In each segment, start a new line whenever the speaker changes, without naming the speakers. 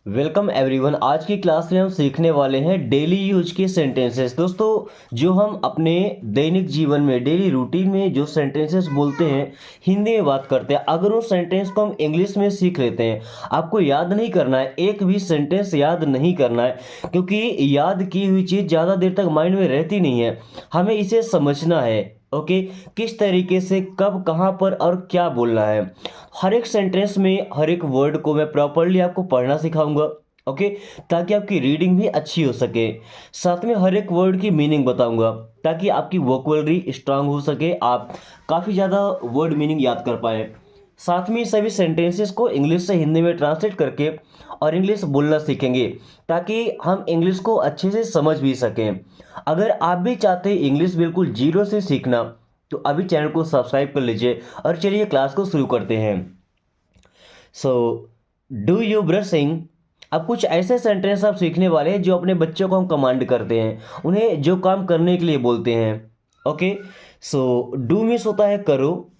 Welcome everyone. आज की class में हम सीखने वाले हैं डेली यूज के सेंटेंसेस। दोस्तों, जो हम अपने दैनिक जीवन में डेली रूटीन में जो सेंटेंसेस बोलते हैं, हिंदी में बात करते हैं, अगर उस सेंटेंस को हम इंग्लिश में सीख लेते हैं, आपको याद नहीं करना है, एक भी सेंटेंस याद नहीं करना है, क्योंकि याद की हुई चीज़ ज़्यादा देर तक माइंड में रहती नहीं है। हमें इसे समझना है। ओके, किस तरीके से कब कहाँ पर और क्या बोलना है। हर एक सेंटेंस में हर एक वर्ड को मैं प्रॉपरली आपको पढ़ना सिखाऊंगा। ओके, ताकि आपकी रीडिंग भी अच्छी हो सके। साथ में हर एक वर्ड की मीनिंग बताऊंगा, ताकि आपकी वोकैबुलरी स्ट्रांग हो सके, आप काफ़ी ज़्यादा वर्ड मीनिंग याद कर पाए। साथ में सभी सेंटेंसेस को इंग्लिश से हिंदी में ट्रांसलेट करके और इंग्लिश बोलना सीखेंगे, ताकि हम इंग्लिश को अच्छे से समझ भी सकें। अगर आप भी चाहते हैं इंग्लिश बिल्कुल जीरो से सीखना, तो अभी चैनल को सब्सक्राइब कर लीजिए और चलिए क्लास को शुरू करते हैं। सो, डू यू ब्रशिंग। अब कुछ ऐसे सेंटेंस आप सीखने वाले हैं जो अपने बच्चों को हम कमांड करते हैं, उन्हें जो काम करने के लिए बोलते हैं। ओके, सो डू मीन्स होता है करो,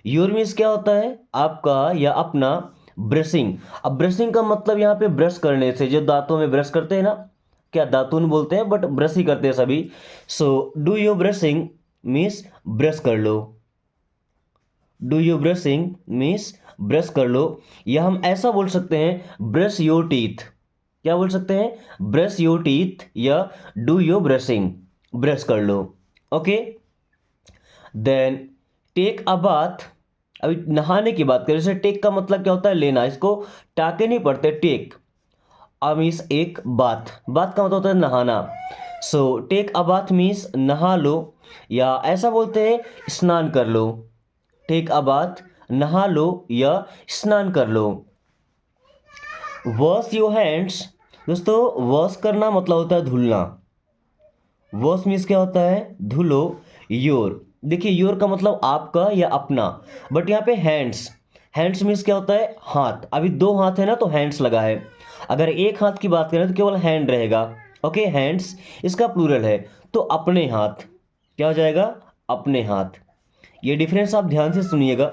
योर मीन्स क्या होता है आपका या अपना, ब्रशिंग। अब ब्रशिंग का मतलब यहाँ पे ब्रश करने से, जो दांतों में ब्रश करते हैं ना, क्या दातुन बोलते हैं, बट ब्रश ही करते हैं सभी। So do you brushing means brush कर लो। Do you brushing means brush कर लो। या हम ऐसा बोल सकते हैं ब्रश योर टीथ। क्या बोल सकते हैं? ब्रश योर टीथ या डू योर ब्रशिंग, ब्रश कर लो। Okay, then take a bath. अभी नहाने की बात करें, जैसे टेक का मतलब क्या होता है? लेना। इसको टाके नहीं पड़ते, टेक। मीन्स एक बात, बात का मतलब होता है नहाना। So take a bath means नहा लो, या ऐसा बोलते हैं स्नान कर लो। टेक अ बाथ, नहा लो या स्नान कर लो। Wash your hands. दोस्तों, वॉश करना मतलब होता है धुलना। वॉश मीन्स क्या होता है? धुलो। योर, देखिए योर का मतलब आपका या अपना, बट यहाँ पे हैंड्स, हैंड्स मीन्स क्या होता है? हाथ। अभी दो हाथ है ना, तो हैंड्स लगा है। अगर एक हाथ की बात करें तो केवल हैंड रहेगा। ओके, हैंड्स इसका प्लूरल है, तो अपने हाथ क्या हो जाएगा? अपने हाथ। ये डिफरेंस आप ध्यान से सुनिएगा।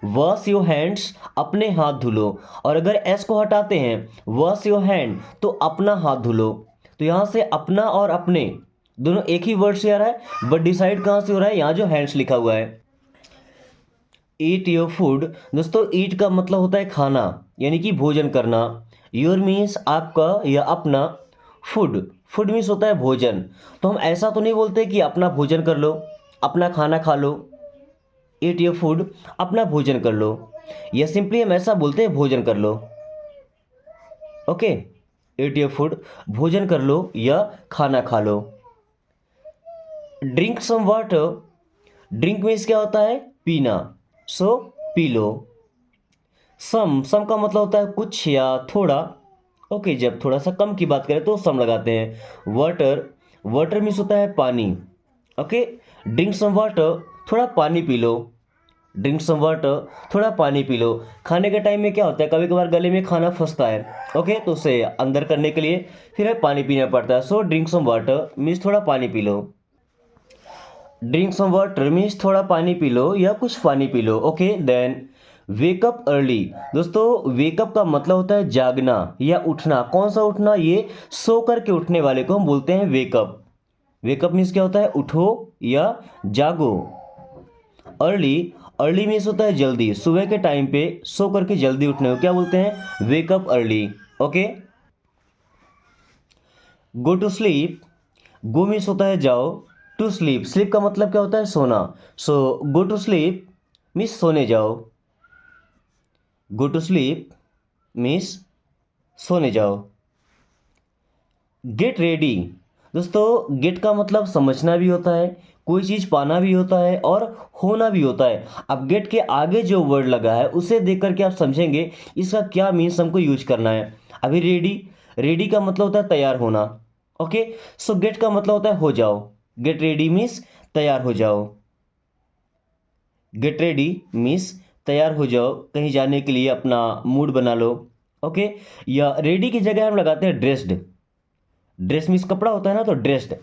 वॉश योर हैंड्स, अपने हाथ धुलो। और अगर एस को हटाते हैं, वॉश योर हैंड, तो अपना हाथ धुलो। तो यहाँ से अपना और अपने दोनों एक ही वर्ड से आ रहा है, बट डिसाइड कहाँ से हो रहा है? यहाँ जो हैंड्स लिखा हुआ है। ईट योर फूड। दोस्तों, ईट का मतलब होता है खाना, यानी कि भोजन करना। योर मीन्स आपका या अपना, फूड, फूड मीन्स होता है भोजन। तो हम ऐसा तो नहीं बोलते कि अपना भोजन कर लो, अपना खाना खा लो। ईट योर फूड, अपना भोजन कर लो, या सिंपली हम ऐसा बोलते हैं भोजन कर लो। ओके, ईट योर फूड, भोजन कर लो या खाना खा लो। Drink some water. Drink means क्या होता है? पीना। सो पी लो। सम का मतलब होता है कुछ या थोड़ा। ओके, जब थोड़ा सा कम की बात करें तो सम लगाते हैं। वाटर, वाटर मीन्स होता है पानी। ओके, ड्रिंक सम वाटर, थोड़ा पानी पी लो। ड्रिंक सम वाटर, थोड़ा पानी पी लो। खाने के टाइम में क्या होता है, कभी कभार गले में खाना फंसता है। ओके, तो उसे अंदर करने के लिए फिर हमें पानी पीना पड़ता है। So drink some water means थोड़ा पानी पी लो। ड्रिंक सम वाटर मीन्स थोड़ा पानी पी लो या कुछ पानी पी लो। Okay, then wake up early. दोस्तों, वेकअप का मतलब होता है जागना या उठना। कौन सा उठना? ये सो करके उठने वाले को हम बोलते हैं वेकअप। वेकअप मीन्स क्या होता है? उठो या जागो। अर्ली, अर्ली मीन्स होता है जल्दी, सुबह के टाइम पे सो करके जल्दी उठने को क्या बोलते हैं? Wake up early. Okay, go to sleep. Go means होता है जाओ, टू स्लीप, स्लीप का मतलब क्या होता है? सोना। सो गो टू स्लीप मीन्स सोने जाओ। गो टू स्लीप मीन्स सोने जाओ। Get ready. दोस्तों, गेट का मतलब समझना भी होता है, कोई चीज़ पाना भी होता है और होना भी होता है। अब गेट के आगे जो वर्ड लगा है उसे देख करके आप समझेंगे इसका क्या मीन्स हमको यूज करना है। अभी रेडी, रेडी का मतलब होता है तैयार होना। ओके, सो गेट का मतलब होता है हो जाओ। गेट रेडी मीन्स तैयार हो जाओ। गेट रेडी मीन्स तैयार हो जाओ, कहीं जाने के लिए अपना मूड बना लो। ओके, या रेडी की जगह हम लगाते हैं ड्रेस्ड। ड्रेस मीन्स कपड़ा होता है ना, तो ड्रेस्ड।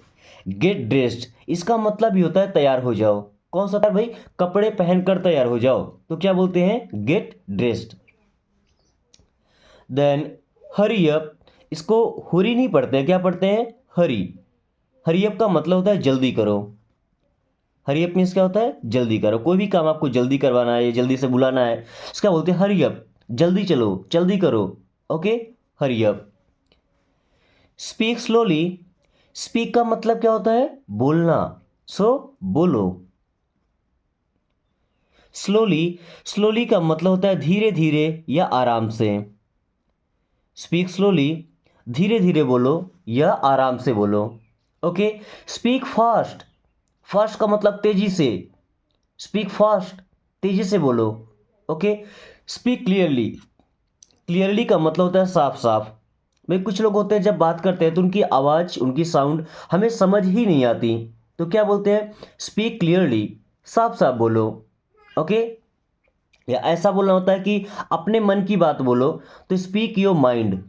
गेट ड्रेस्ड इसका मतलब भी होता है तैयार हो जाओ। कौन सा? भाई कपड़े पहनकर तैयार हो जाओ, तो क्या बोलते हैं? Get dressed. Then hurry up, इसको हुरी नहीं पढ़ते हैं, क्या पढ़ते हैं? हरी। हरी अप का मतलब होता है जल्दी करो। हरी अप मीन्स क्या होता है? जल्दी करो। कोई भी काम आपको जल्दी करवाना है या जल्दी से बुलाना है, इसका बोलते हैं हरी अप, जल्दी चलो, जल्दी करो। Okay, hurry up. Speak slowly, speak का मतलब क्या होता है? बोलना। सो बोलो। स्लोली, स्लोली का मतलब होता है धीरे धीरे या आराम से। स्पीक स्लोली, धीरे धीरे बोलो या आराम से बोलो। ओके। स्पीक फास्ट, फास्ट का मतलब तेजी से। स्पीक फास्ट, तेजी से बोलो। ओके। स्पीक क्लियरली, क्लियरली का मतलब होता है साफ साफ। भाई कुछ लोग होते हैं जब बात करते हैं तो उनकी आवाज़, उनकी साउंड हमें समझ ही नहीं आती, तो क्या बोलते हैं? स्पीक क्लियरली, साफ साफ बोलो। ओके। या ऐसा बोलना होता है कि अपने मन की बात बोलो, तो स्पीक योर माइंड।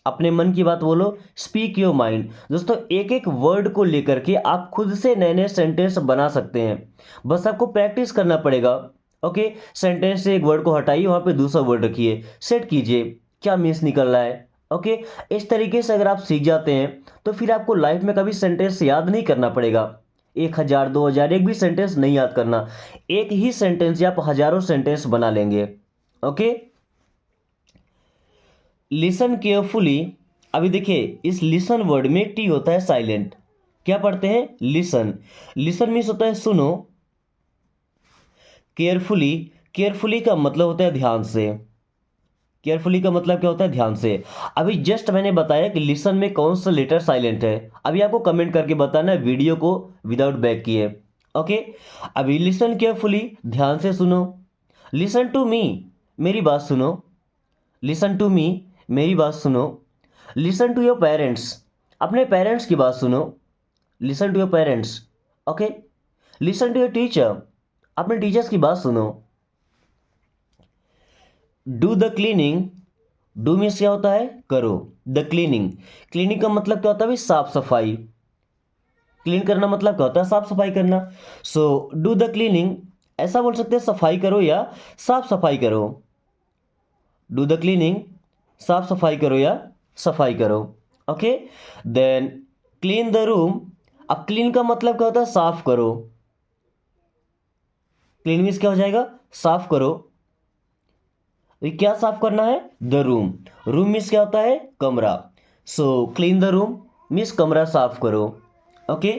अपने मन की बात बोलो, स्पीक योर माइंड। दोस्तों एक एक वर्ड को लेकर के आप खुद से नए नए सेंटेंस बना सकते हैं, बस आपको प्रैक्टिस करना पड़ेगा। ओके। सेंटेंस से एक वर्ड को हटाइए, वहाँ पे दूसरा वर्ड रखिए, सेट कीजिए क्या मीन्स निकल रहा है। ओके। इस तरीके से अगर आप सीख जाते हैं तो फिर आपको लाइफ में कभी सेंटेंस याद नहीं करना पड़ेगा। 1000 2000 एक भी सेंटेंस नहीं याद करना, एक ही सेंटेंस या आप हजारों सेंटेंस बना लेंगे। ओके। लिसन केयरफुली, अभी देखिए इस लिसन वर्ड में टी होता है साइलेंट। क्या पढ़ते हैं? लिसन। लिसन मीन्स होता है सुनो। केयरफुली, केयरफुली का मतलब होता है ध्यान से। केयरफुली का मतलब क्या होता है? ध्यान से। अभी जस्ट मैंने बताया कि लिसन में कौन सा लेटर साइलेंट है, अभी आपको कमेंट करके बताना है वीडियो को विदाउट बैक किए। ओके। अभी लिसन केयरफुली, ध्यान से सुनो। लिसन टू मी, मेरी बात सुनो। लिसन टू मी, मेरी बात सुनो। लिसन टू योर पेरेंट्स, अपने पेरेंट्स की बात सुनो। Listen to your parents. Okay. Listen to your teacher, अपने टीचर्स की बात सुनो। Do the cleaning, do means क्या होता है? करो। द क्लीनिंग, क्लीनिंग का मतलब क्या होता है? साफ सफाई। क्लीन करना मतलब क्या होता है? साफ सफाई करना। सो डू द क्लीनिंग, ऐसा बोल सकते हैं सफाई करो या साफ सफाई करो। डू द क्लीनिंग, साफ सफाई करो या सफाई करो। Okay. Then clean the room, अब क्लीन का मतलब क्या होता है? साफ करो। क्लीन मीन्स क्या हो जाएगा? साफ करो। ये क्या साफ करना है? The room. रूम मीन्स क्या होता है? कमरा। So clean the room means कमरा साफ करो। ओके।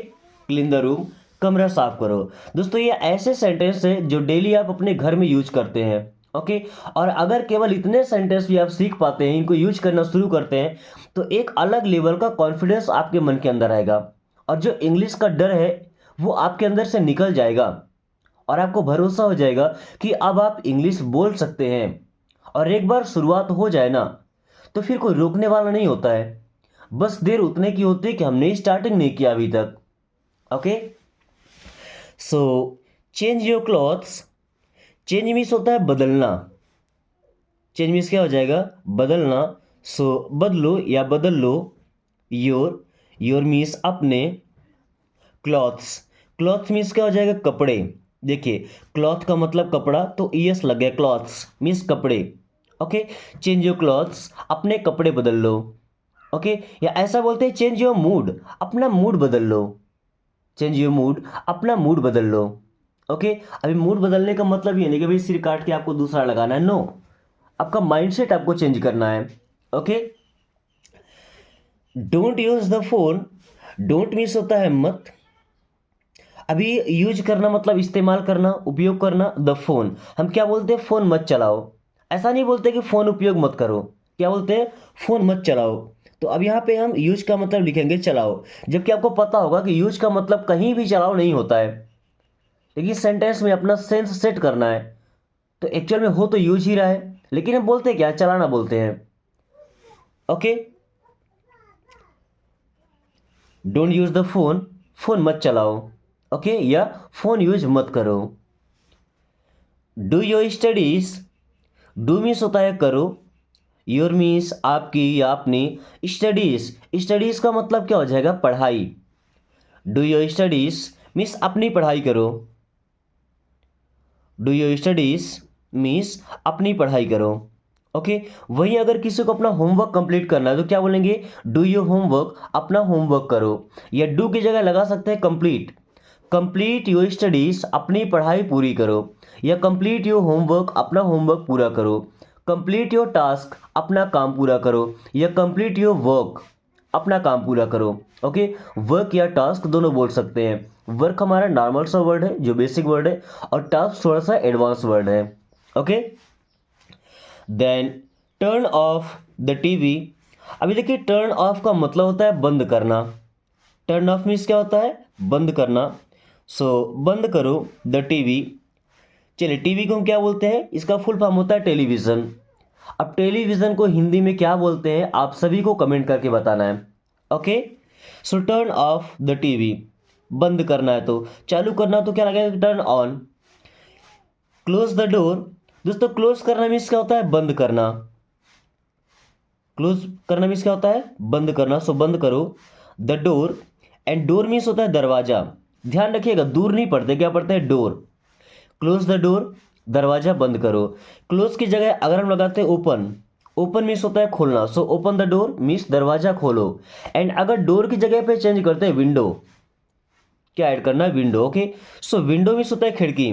क्लीन द रूम, कमरा साफ करो। दोस्तों ये ऐसे सेंटेंस है जो डेली आप अपने घर में यूज करते हैं। ओके। और अगर केवल इतने सेंटेंस भी आप सीख पाते हैं, इनको यूज करना शुरू करते हैं, तो एक अलग लेवल का कॉन्फिडेंस आपके मन के अंदर आएगा, और जो इंग्लिश का डर है वो आपके अंदर से निकल जाएगा, और आपको भरोसा हो जाएगा कि अब आप इंग्लिश बोल सकते हैं। और एक बार शुरुआत हो जाए ना, तो फिर कोई रोकने वाला नहीं होता है। बस देर उतने की होती है कि हमने स्टार्टिंग नहीं किया अभी तक। Okay. So change your clothes, change means होता है बदलना। चेंज मीन्स क्या हो जाएगा? बदलना। सो बदलो या बदल लो। योर, योर मीन्स अपने। क्लॉथ्स, क्लॉथ मीन्स क्या हो जाएगा? कपड़े। देखिए क्लॉथ का मतलब कपड़ा, तो ईएस लग गया, क्लॉथ्स मीन्स कपड़े। ओके। चेंज योर क्लॉथ्स, अपने कपड़े बदल लो। ओके। या ऐसा बोलते हैं चेंज योर मूड, अपना मूड बदल लो। चेंज योर मूड, अपना मूड बदल लो। ओके। अभी मूड बदलने का मतलब ये नहीं कि भाई सिर काट के आपको दूसरा लगाना है, नो। आपका माइंडसेट आपको चेंज करना है। Okay. Don't use the phone, don't means होता है मत। अभी यूज करना मतलब इस्तेमाल करना, उपयोग करना। द फोन, हम क्या बोलते हैं? फोन मत चलाओ। ऐसा नहीं बोलते कि फोन उपयोग मत करो, क्या बोलते हैं? फोन मत चलाओ। तो अब यहाँ पे हम यूज का मतलब लिखेंगे चलाओ, जबकि आपको पता होगा कि यूज का मतलब कहीं भी चलाओ नहीं होता है, लेकिन सेंटेंस में अपना सेंस सेट करना है। तो एक्चुअल में हो तो यूज ही रहा है, लेकिन हम बोलते क्या? चलाना बोलते हैं। Okay. Don't use the phone, phone मत चलाओ। ओके। या फोन यूज मत करो। Do your studies, do means होता है करो। योर मीन्स आपकी या अपनी। स्टडीज, स्टडीज का मतलब क्या हो जाएगा? पढ़ाई। डू योर स्टडीज मीन्स अपनी पढ़ाई करो। डू योर स्टडीज मीन्स अपनी पढ़ाई करो। ओके, वहीं अगर किसी को अपना होमवर्क कंप्लीट करना है तो क्या बोलेंगे, डू योर होमवर्क, अपना होमवर्क करो। या डू की जगह लगा सकते हैं कंप्लीट, कंप्लीट योर स्टडीज, अपनी पढ़ाई पूरी करो। या कंप्लीट योर होमवर्क, अपना होमवर्क पूरा करो। कंप्लीट योर टास्क, अपना काम पूरा करो। या कंप्लीट योर वर्क, अपना काम पूरा करो। ओके, वर्क या टास्क दोनों बोल सकते हैं। वर्क हमारा नॉर्मल सा वर्ड है जो बेसिक वर्ड है, और टास्क थोड़ा सा एडवांस वर्ड है। Okay, then turn off the TV. अभी देखिए, टर्न ऑफ का मतलब होता है बंद करना। टर्न ऑफ मीन्स क्या होता है, बंद करना। सो बंद करो द टीवी। चलिए, टीवी को हम क्या बोलते हैं, इसका फुल फॉर्म होता है टेलीविज़न। अब टेलीविज़न को हिंदी में क्या बोलते हैं, आप सभी को कमेंट करके बताना है। Okay, so turn off the TV, बंद करना है तो, चालू करना तो क्या लगेगा, turn on. Close the door, दोस्तों क्लोज करना मीन्स क्या होता है, बंद करना। क्लोज करना मीन्स क्या होता है, बंद करना। सो बंद करो the door. And door means होता है दरवाजा। ध्यान रखिएगा, दूर नहीं पढ़ते, क्या पढ़ते हैं, डोर। क्लोज द डोर, दरवाजा बंद करो। क्लोज की जगह अगर हम लगाते हैं ओपन, ओपन मीन्स होता है खोलना। So open the door means दरवाजा खोलो। एंड अगर डोर की जगह पे चेंज करते हैं विंडो, क्या ऐड करना है, विंडो। ओके, सो विंडो मीन्स होता है खिड़की।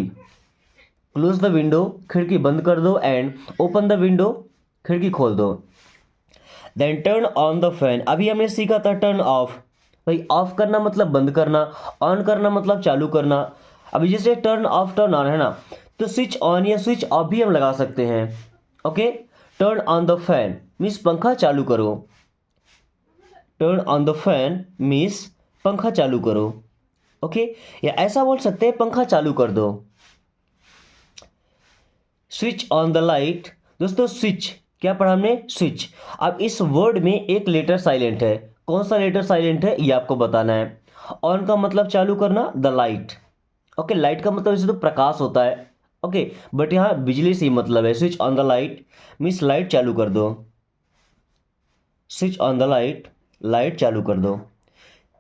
क्लोज द विंडो, खिड़की बंद कर दो। एंड ओपन द विंडो, खिड़की खोल दो। Then turn on the fan, अभी हमने सीखा था टर्न ऑफ। भाई ऑफ करना मतलब बंद करना, ऑन करना मतलब चालू करना। अभी जैसे टर्न ऑफ टर्न ऑन है ना, तो स्विच ऑन या स्विच ऑफ भी हम लगा सकते हैं। Okay, turn on the fan means पंखा चालू करो। Turn on the fan means पंखा चालू करो। ओके, या ऐसा बोल सकते हैं पंखा चालू कर दो। स्विच ऑन द लाइट, दोस्तों स्विच क्या पढ़ा हमने, स्विच। अब इस वर्ड में एक लेटर साइलेंट है, कौन सा लेटर साइलेंट है ये आपको बताना है। ऑन का मतलब चालू करना, द लाइट। ओके, लाइट का मतलब इसे तो प्रकाश होता है। ओके, बट यहाँ बिजली से ही मतलब है। Switch on the light means light चालू कर दो। Switch on the light, light चालू कर दो।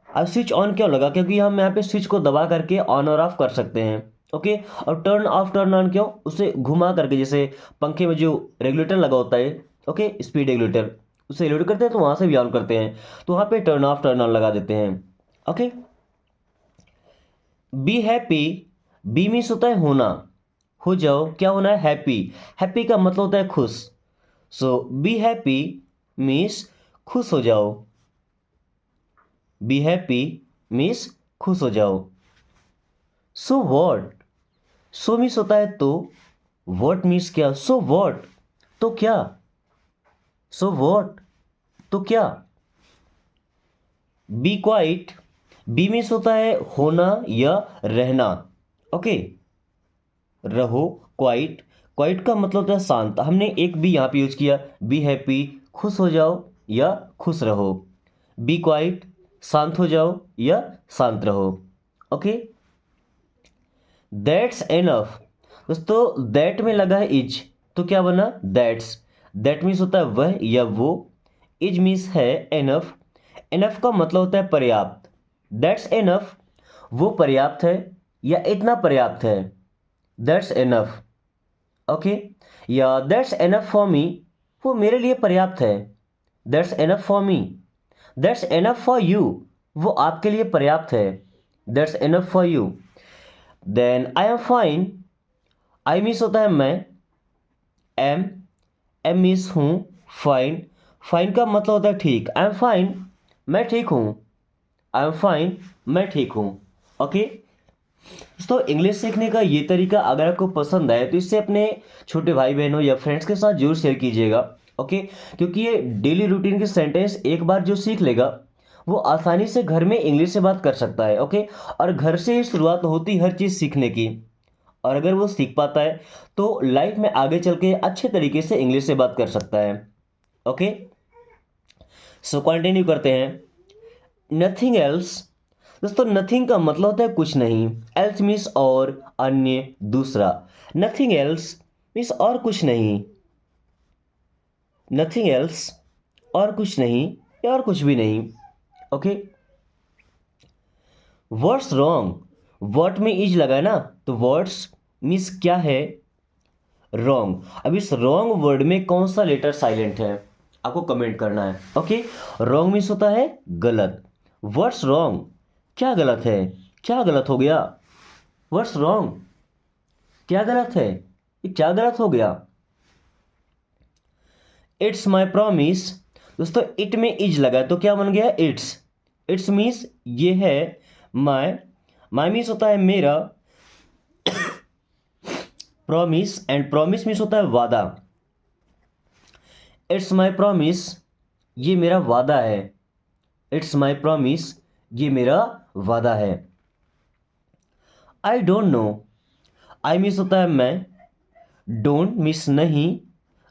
अब स्विच ऑन क्यों लगा, क्योंकि हम यहाँ पे स्विच को दबा करके ऑन और ऑफ कर सकते हैं। ओके, और टर्न ऑफ टर्न ऑन क्यों, उसे घुमा करके, जैसे पंखे में जो रेगुलेटर लगा होता है, ओके स्पीड रेगुलेटर, उसे रेगुलेट करते हैं तो वहाँ से भी ऑन करते हैं, तो वहाँ पे टर्न ऑफ टर्न ऑन लगा देते हैं। Okay, be happy, be means होता है होना, हो जाओ, क्या होना है, हैप्पी। हैप्पी का मतलब होता है खुश। सो बी हैप्पी मीन्स खुश हो जाओ। बी हैप्पी मीन्स खुश हो जाओ। सो वॉट, सो मीन्स होता है तो, वॉट मीन्स क्या, सो वॉट तो क्या, सो वॉट तो क्या। बी क्वाइट, बी मीन्स होता है होना या रहना। ओके, रहो, क्वाइट, क्वाइट का मतलब होता है शांत। हमने एक बी यहाँ पे यूज किया, बी हैप्पी खुश हो जाओ या खुश रहो। बी क्वाइट शांत हो जाओ या शांत रहो। ओके, दैट्स एनफ, दोस्तों दैट में लगा है इज, तो क्या बना, दैट्स। दैट मीन्स होता है वह या वो, इज मीन्स है एनफ। एनफ का मतलब होता है पर्याप्त। दैट्स एनफ, वो पर्याप्त है या इतना पर्याप्त है, दैट्स एनफ। ओके, या दैट्स एनफ फॉर मी, वो मेरे लिए पर्याप्त है, that's enough for me. That's enough for you, वो आपके लिए पर्याप्त है, that's enough for you. Then I am fine, I means होता है मैं, एम, एम मीन्स हूँ, फाइन, फाइन का मतलब होता है ठीक। आई एम फाइन, मैं ठीक हूँ, आई एम फाइन, मैं ठीक हूँ। ओके, दोस्तों इंग्लिश सीखने का ये तरीका अगर आपको पसंद आए तो इससे अपने छोटे भाई बहनों या फ्रेंड्स के साथ जरूर शेयर कीजिएगा। ओके, क्योंकि ये डेली रूटीन के सेंटेंस एक बार जो सीख लेगा वो आसानी से घर में इंग्लिश से बात कर सकता है। ओके, और घर से ही शुरुआत होती हर चीज़ सीखने की, और अगर वो सीख पाता है तो लाइफ में आगे चल के अच्छे तरीके से इंग्लिश से बात कर सकता है। ओके, सो कंटिन्यू करते हैं। नथिंग एल्स, दोस्तों नथिंग का मतलब होता है कुछ नहीं, एल्स मीन्स और, अन्य, दूसरा। नथिंग एल्स मीन्स और कुछ नहीं, नथिंग एल्स और कुछ नहीं या और कुछ भी नहीं। ओके, व्हाट्स रॉन्ग, व्हाट में इज लगा है ना, तो व्हाट्स मीन्स क्या है, रॉन्ग। अब इस रॉन्ग वर्ड में कौन सा लेटर साइलेंट है आपको कमेंट करना है। ओके, रॉन्ग मीन्स होता है गलत। व्हाट्स रॉन्ग, क्या गलत है, क्या गलत हो गया। व्हाट्स रॉन्ग, क्या गलत है, ये क्या गलत हो गया। इट्स माई प्रॉमिस, दोस्तों इट में इज लगा तो क्या बन गया इट्स। इट्स मीन्स ये है, माई, माई मीन्स होता है मेरा, प्रॉमिस एंड प्रॉमिस मीन्स होता है वादा। इट्स माई प्रॉमिस, ये मेरा वादा है। इट्स माई प्रॉमिस, ये मेरा वादा है। I don't know, I means होता है मैं, डोंट मीन्स नहीं,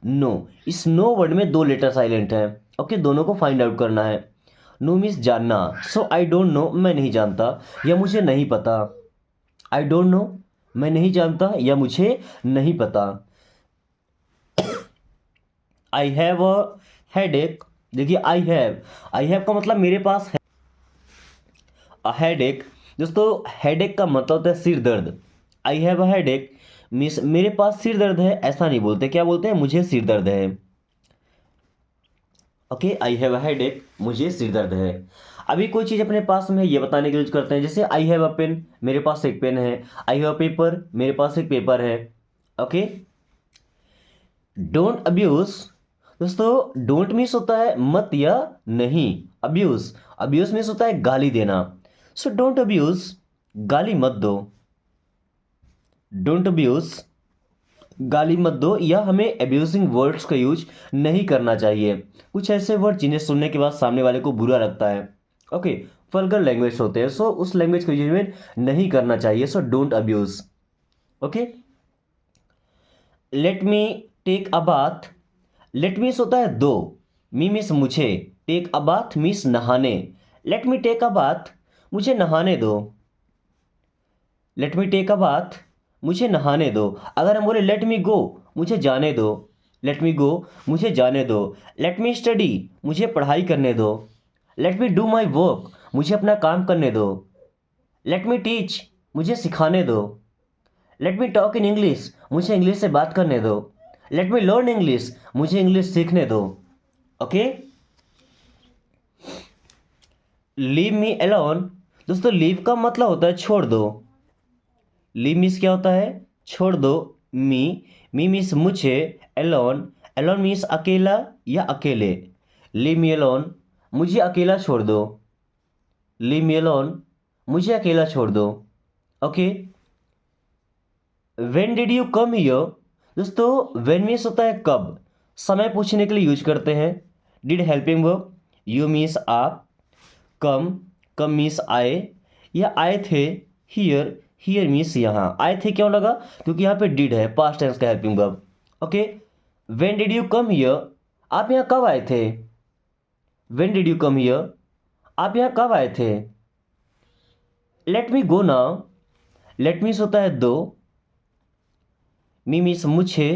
नो, इस नो वर्ड में दो लेटर साइलेंट है। ओके, दोनों को फाइंड आउट करना है। नो मीन्स जानना, सो आई डोंट नो, मैं नहीं जानता या मुझे नहीं पता। आई डोंट नो, मैं नहीं जानता या मुझे नहीं पता। आई हैव अ हेडेक, देखिए आई हैव का मतलब मेरे पास है। हेडेक, दोस्तों हेडेक का मतलब होता है सिर दर्द। I have a headache means मेरे पास सिर दर्द है, ऐसा नहीं बोलते, क्या बोलते हैं, मुझे सिर दर्द है। Okay, I have a headache, मुझे सिर दर्द है। अभी कोई चीज़ अपने पास में है ये बताने के लिए यूज करते हैं, जैसे आई हैव अ पेन, मेरे पास एक पेन है। आई हैव अ पेपर, मेरे पास एक पेपर है। ओके, डोंट अब्यूज, दोस्तों डोंट मीन्स होता है मत या नहीं। अब्यूज, अब्यूज मीन्स होता है गाली देना। सो डोंट अब्यूज, गाली मत दो। डोंट अब्यूज, गाली मत दो, या हमें अब्यूजिंग वर्ड्स का यूज नहीं करना चाहिए। कुछ ऐसे वर्ड जिन्हें सुनने के बाद सामने वाले को बुरा लगता है, ओके, वल्गर लैंग्वेज होते हैं, सो उस लैंग्वेज को यूज में नहीं करना चाहिए। So don't abuse. Okay, let me take a bath, let means होता है दो, मी मीन्स मुझे, टेक अ बाथ मीन्स नहाने। Let me take a bath, मुझे नहाने दो। Let me take a bath, मुझे नहाने दो। अगर हम बोले लेट मी गो, मुझे जाने दो। लेट मी गो, मुझे जाने दो। लेट मी स्टडी, मुझे पढ़ाई करने दो। Let me do my work, मुझे अपना काम करने दो। लेट मी टीच, मुझे सिखाने दो। Let me talk in English, मुझे इंग्लिश से बात करने दो। लेट मी लर्न इंग्लिश, मुझे इंग्लिश सीखने दो। ओके, लीव मी अलोन, दोस्तों लीव का मतलब होता है छोड़ दो। लीव मीन्स क्या होता है, छोड़ दो। मी, मी मीन्स मुझे। अलोन, अलोन मीन्स अकेला या अकेले। लीव मी अलोन, मुझे अकेला छोड़ दो। लीव मी अलोन, मुझे अकेला छोड़ दो। Okay, when did you come here, दोस्तों व्हेन मीन्स होता है कब, समय पूछने के लिए यूज करते हैं। Did helping verb, you means आप, कम, कम मीन्स आए या आए थे। हियर, हियर मीन्स यहाँ, आए थे क्यों लगा, क्योंकि यहाँ पे डिड है, पास्ट टेंस का helping verb. Okay, when did you come here, आप यहाँ कब आए थे। When did you come here, आप यहाँ कब आए थे। Let me go now, let means होता है दो, मी मीन्स मुझे,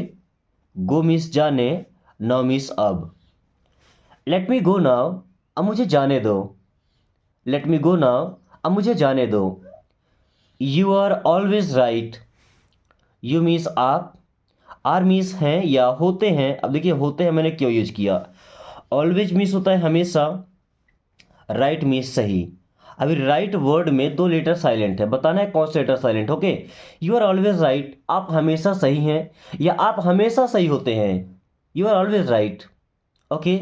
गो मीन्स जाने, नाउ मीन्स अब। लेट मी गो नाउ, अब मुझे जाने दो। लेट मी गो नाउ, अब मुझे जाने दो। You are always right, you means आप, आर मीन्स हैं या होते हैं। अब देखिए होते हैं मैंने क्यों यूज किया, ऑलवेज मीन्स होता है हमेशा, राइट मीन्स सही। अभी राइट वर्ड में दो लेटर साइलेंट है, बताना है कौन सा letter silent. Okay, you are always right, आप हमेशा सही हैं या आप हमेशा सही होते हैं। You are always right. Okay,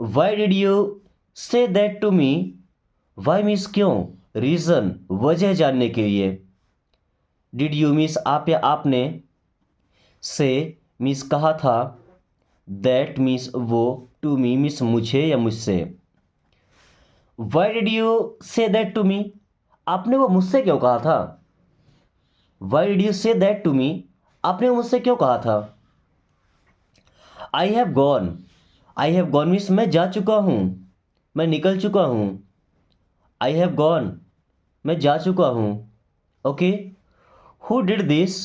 why did you say that to me, why means क्यों, रीजन वजह जानने के लिए। डिड यू मीन्स आप या आपने, से मीन्स कहा था, दैट मीन्स वो, टू मी मीन्स मुझे या मुझसे। Why did you say that to me, आपने वो मुझसे क्यों कहा था। Why did you say that to me, आपने वो मुझसे क्यों कहा था। I have gone, I have gone means मैं जा चुका हूँ, मैं निकल चुका हूँ। आई हैव गॉन, मैं जा चुका हूँ। Okay, who did this,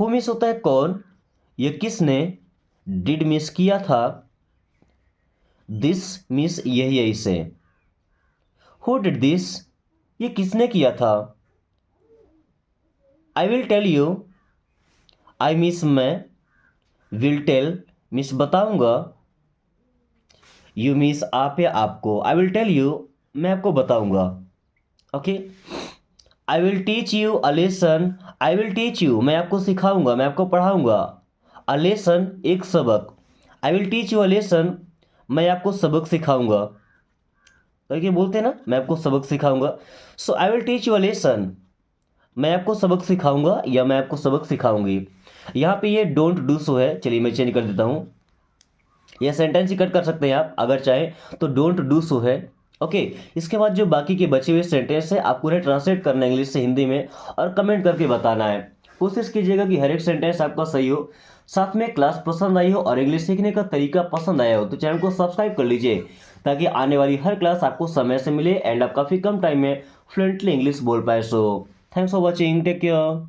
who means होता है कौन, ये किसने, डिड मीन्स किया था, दिस मीन्स यही है इसे। हु डिड दिस, ये किसने किया था। I will tell you, I means मैं, विल टेल मीन्स बताऊंगा, यू मीन्स आप या आपको, आई विल टेल यू मैं आपको बताऊंगा। Okay, I will teach you a lesson, I will teach you मैं आपको सिखाऊंगा, मैं आपको पढ़ाऊंगा। अ लेसन एक सबक, आई will teach you a lesson मैं आपको सबक सिखाऊंगा। करके बोलते हैं ना, मैं आपको सबक सिखाऊंगा। So I will teach you a lesson मैं आपको सबक सिखाऊंगा या मैं आपको सबक सिखाऊंगी। यहाँ पे ये डोंट डू सो है, चलिए मैं चेंज कर देता हूँ। यह सेंटेंस ही कट कर सकते हैं आप अगर चाहें तो, डोंट डू सो है। ओके, इसके बाद जो बाकी के बचे हुए सेंटेंस है आपको उन्हें ट्रांसलेट करना है इंग्लिश से हिंदी में और कमेंट करके बताना है। कोशिश कीजिएगा कि हर एक सेंटेंस आपका सही हो, साथ में क्लास पसंद आई हो और इंग्लिश सीखने का तरीका पसंद आया हो तो चैनल को सब्सक्राइब कर लीजिए, ताकि आने वाली हर क्लास आपको समय से मिले एंड आप काफ़ी कम टाइम में फ्लुएंटली इंग्लिश बोल पाए। So thanks for watching, take care.